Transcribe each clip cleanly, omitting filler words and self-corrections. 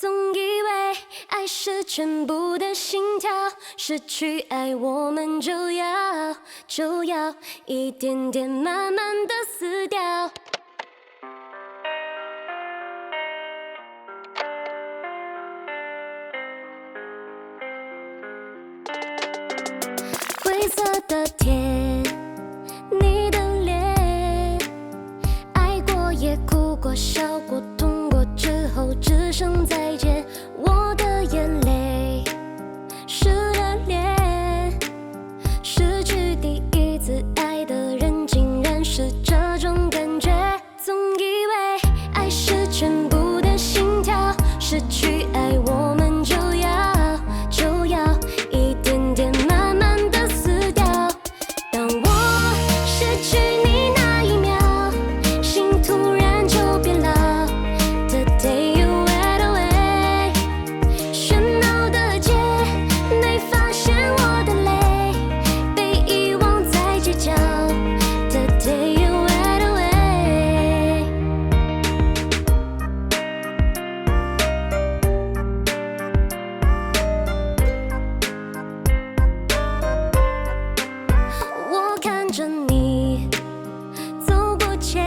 总以为爱是全部的心跳，失去爱我们就要一点点慢慢的死掉。灰色的天，你的脸，爱过也哭过笑过痛过之后只剩再见。我的眼泪湿了脸，失去第一次爱的人竟然是这种感觉。总以为爱是全部的心跳，失去爱我们就要一点点慢慢的死掉。当我失去你那一秒，心突然就变老。The day you went away， 喧闹的街，没发现我的泪，被遗忘在街角。The day you went away， 我看着你走过街，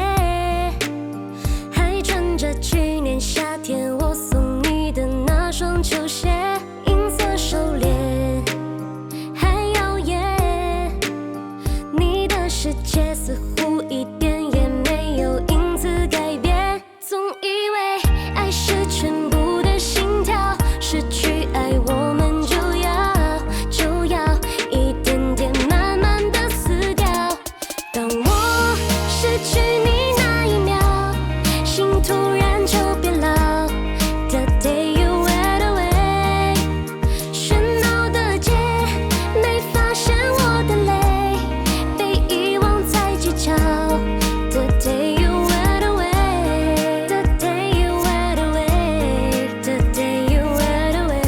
还穿着去年夏天我送你的那双球鞋，银色手链还耀眼，你的世界似乎一点也没有因此改变。总以为爱是全部的心跳，失去爱我们就要一点点慢慢的死掉。当我失去你那一秒，心突然就变老。The day you went away， 喧闹的街，没发现我的泪，被遗忘在街角。The day you went away， The day you went away， The day you went away。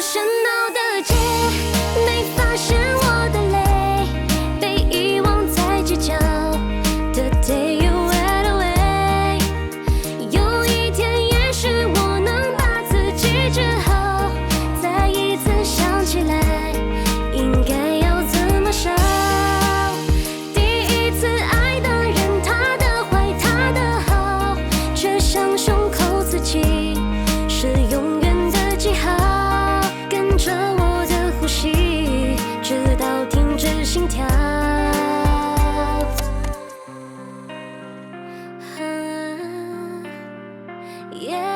喧闹的街，没发现我的泪，被遗忘在街角。The day you went away， 有一天也许我能把自己治好，再一次想起来，应该要怎么想。第一次爱的人，他的坏他的好，却像胸口刺青，是永远的记号，跟着我的呼吸，直到停止心跳。Yeah